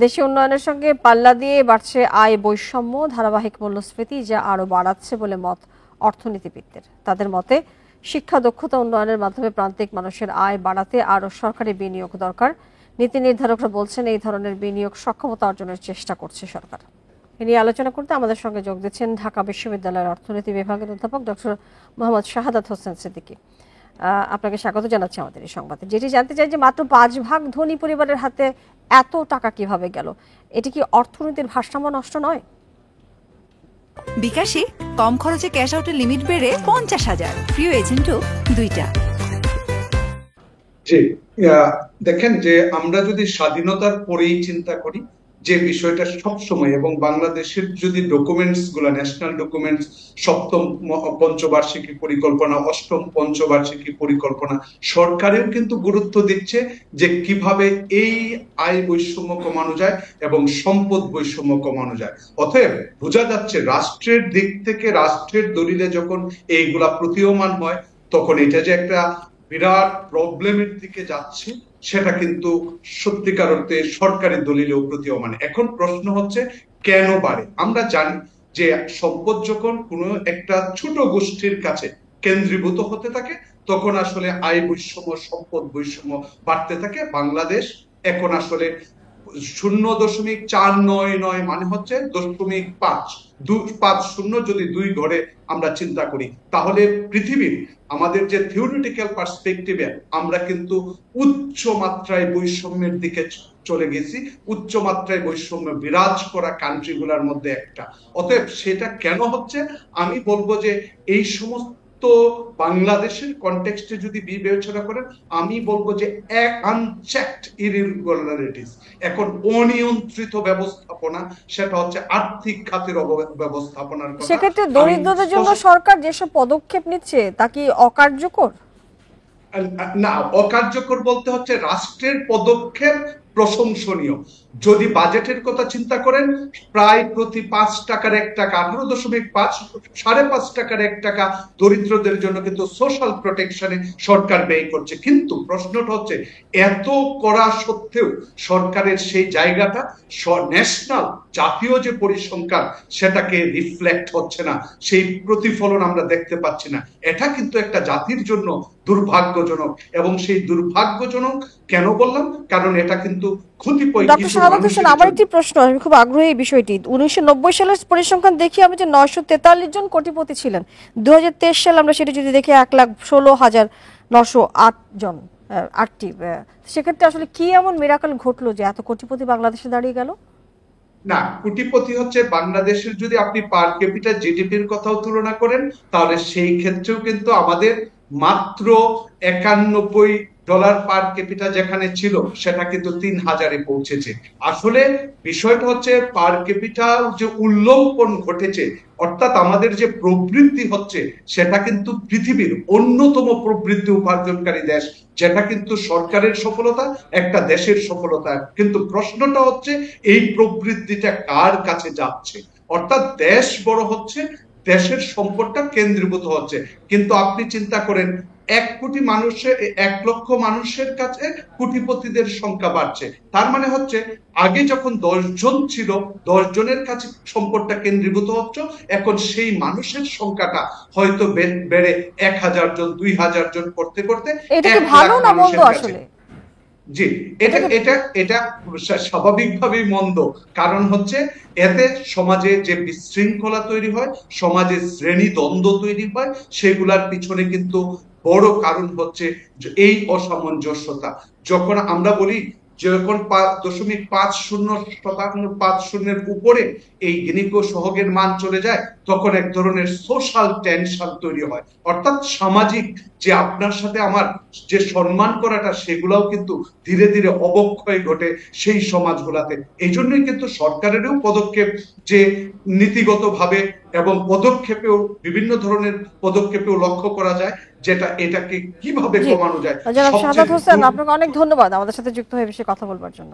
দেশীয় উন্নয়নের সঙ্গে পাল্লা দিয়ে বাড়ছে আয় বৈষম্য, ধারাবাহিক মূল্যস্ফীতি যা আরও বাড়াচ্ছে বলে মত অর্থনীতিবিদদের। তাদের মতে শিক্ষা দক্ষতা উন্নয়নের মাধ্যমে প্রান্তিক মানুষের আয় বাড়াতে আরও সরকারি বিনিয়োগ দরকার। নীতি নির্ধারকরা বলছেন এই ধরনের বিনিয়োগ সক্ষমতা অর্জনের চেষ্টা করছে সরকার। এ নিয়ে আলোচনা করতে আমাদের সঙ্গে যোগ দিচ্ছেন ঢাকা বিশ্ববিদ্যালয়ের অর্থনীতি বিভাগের অধ্যাপক ডক্টর মোহাম্মদ শাহাদাত হোসেন সিদ্দিকী। আপনাকে স্বাগত জানাচ্ছি আমাদের এই সংবাদে। যেটি জানতে চাই যে মাত্র 5 ভাগ ধনী পরিবারের হাতে এত টাকা কিভাবে গেল? এটি কি অর্থনীতির ভারসাম্য নষ্ট নয়? বিকাশে কম খরচে ক্যাশ আউটের লিমিট বেড়ে 50,000, প্রিয় এজেন্টও 2টা। জি, দেখেন যে আমরা যদি স্বাধীনতার পরেই চিন্তা করি যে বিষয়টা সবসময়, এবং বাংলাদেশের যদি ডকুমেন্টস গুলা, ন্যাশনাল ডকুমেন্টস, সপ্তম পঞ্চবার্ষিকী পরিকল্পনা, অষ্টম পঞ্চবার্ষিকী পরিকল্পনা, সরকারেও কিন্তু গুরুত্ব দিচ্ছে যে কিভাবে এই আয় বৈষম্য কমানো যায় এবং সম্পদ বৈষম্য কমানো যায়। অতএব বোঝা যাচ্ছে রাষ্ট্রের দিক থেকে, রাষ্ট্রের দলিলে যখন এইগুলা প্রতীয়মান হয়, তখন এটা যে একটা বিরাট প্রবলেমের দিকে যাচ্ছে সেটা কিন্তু সত্যিকার অর্থে সরকারি দলিলেও প্রতীয়মান। এখন প্রশ্ন হচ্ছে কেন বাড়ে? আমরা জানি যে সম্পদ যখন কোনো একটা ছোট গোষ্ঠীর কাছে কেন্দ্রীভূত হতে থাকে তখন আসলে আয় বৈষম্য, সম্পদ বৈষম্য বাড়তে থাকে। বাংলাদেশ এখন আসলে 0.499 মানে হচ্ছে 0.5 যদি 2 ঘরে আমরা চিন্তা করি, তাহলে পৃথিবীর আমাদের যে থিওরিটিক্যাল পার্সপেক্টিভে আমরা কিন্তু উচ্চ মাত্রায় বৈষম্যের দিকে চলে গেছি, উচ্চ মাত্রায় বৈষম্য বিরাজ করা কান্ট্রি গুলার মধ্যে একটা। অতএব সেটা কেন হচ্ছে? আমি বলবো যে এই সমস্ত বাংলাদেশের কনটেক্সটে যদি বিবেচনা করেন, আমি বলবো যে আনচেকড ইরেগুলারিটিস, এখন অনিয়ন্ত্রিত ব্যবস্থাপনা, সেটা হচ্ছে আর্থিক খাতের অব্যবস্থাপনার কথা। সেক্ষেত্রে দরিদ্রদের জন্য সরকার যেসব পদক্ষেপ নিচ্ছে তা কি অকার্যকর? না, অকার্যকর বলতে হচ্ছে রাষ্ট্রের পদক্ষেপ প্রশংসনীয়। যদি বাজেটের কথা চিন্তা করেন, প্রায় প্রতি 5 টাকার 1 টাকা, 18.5, 5.5 টাকার 1 টাকা দরিদ্রদের জন্য কিন্তু সোশ্যাল প্রোটেকশনে সরকার ব্যয় করছে। কিন্তু প্রশ্নটা হচ্ছে এত করা সত্ত্বেও সরকারের সেই জায়গাটা ন্যাশনাল, জাতীয় যে পরিসংখ্যান সেটাকে রিফ্লেক্ট হচ্ছে না, সেই প্রতিফলন আমরা দেখতে পাচ্ছি না। এটা কিন্তু একটা জাতির জন্য দুর্ভাগ্যজনক। এবং সেই দুর্ভাগ্যজনক কেন বললাম? কারণ এটা কিন্তু ডক্টর শাহাদাত হোসেন, আমার একটি প্রশ্ন, আমি খুব আগ্রহী এই বিষয়টি। 1990 সালের পরিসংখ্যান দেখি আমি যে 943 জন কোটিপতি ছিলেন। 2023 সালে আমরা সেটা যদি দেখি 1,16,908 জন, 8টি। সেক্ষেত্রে আসলে কি এমন মিরাকল ঘটলো যে এত কোটিপতি বাংলাদেশে দাঁড়িয়ে গেল? না, কোটিপতি হচ্ছে বাংলাদেশের, যদি আপনি পার ক্যাপিটা জিডিপির কথাও তুলনা করেন, তাহলে সেই ক্ষেত্রেও কিন্তু আমাদের মাত্র $91 পার ক্যাপিটা যেখানে ছিল সেটা কিন্তু 3,000-এ পৌঁছেছে। আসলে বিষয়টা হচ্ছে পার ক্যাপিটা যে উল্লঙ্ঘন ঘটেছে, অর্থাৎ আমাদের যে প্রবৃদ্ধি হচ্ছে সেটা কিন্তু পৃথিবীর অন্যতম প্রবৃদ্ধি উপার্জনকারী দেশ, যেটা কিন্তু সরকারের সফলতা, একটা দেশের সফলতা। কিন্তু প্রশ্নটা হচ্ছে এই প্রবৃদ্ধিটা কার কাছে যাচ্ছে? অর্থাৎ দেশ বড় হচ্ছে, দেশের সম্পদটা কেন্দ্রীভূত হচ্ছে। কিন্তু আপনি চিন্তা করেন 1 কোটি মানুষের, 1 লক্ষ মানুষের কাছে কোটিপতিদের সংখ্যা বাড়ছে। তার মানে হচ্ছে আগে যখন 10 জন ছিল, 10 জনের কাছে সম্পদটা কেন্দ্রীভূত হচ্ছে, এখন সেই মানুষের সংখ্যাটা হয়তো বেড়ে 1000 জন, 2000 জন করতে করতে এটা কি ভালো না মন্দ আসলে? জি, এটা স্বাভাবিকভাবেই মন্দ। কারণ হচ্ছে এতে সমাজে যে বিশৃঙ্খলা তৈরি হয়, সমাজে শ্রেণী দ্বন্দ্ব তৈরি হয়, সেগুলার পিছনে কিন্তু বড় কারণ হচ্ছে এই অসামঞ্জস্যতা। যখন আমরা বলি যখন 5.50% উপরে এই গিনিক সহগের মান চলে যায়, তখন এক ধরনের সোশ্যাল টেনশন তৈরি হয়। অর্থাৎ সামাজিক যে আপনার সাথে আমার যে সম্মান করাটা, সেগুলাও কিন্তু ধীরে ধীরে অবক্ষয় ঘটে সেই সমাজগুলাতে। এই জন্যই কিন্তু সরকারেরও পদক্ষেপ, যে নীতিগতভাবে এবং পদক্ষেপেও, বিভিন্ন ধরনের পদক্ষেপেও লক্ষ্য করা যায় যেটা এটাকে কিভাবে কমানো যায়। জনাব শাহাদাত হোসেন, আপনাকে অনেক ধন্যবাদ আমাদের সাথে যুক্ত হয়ে বিষয়ে কথা বলবার জন্য।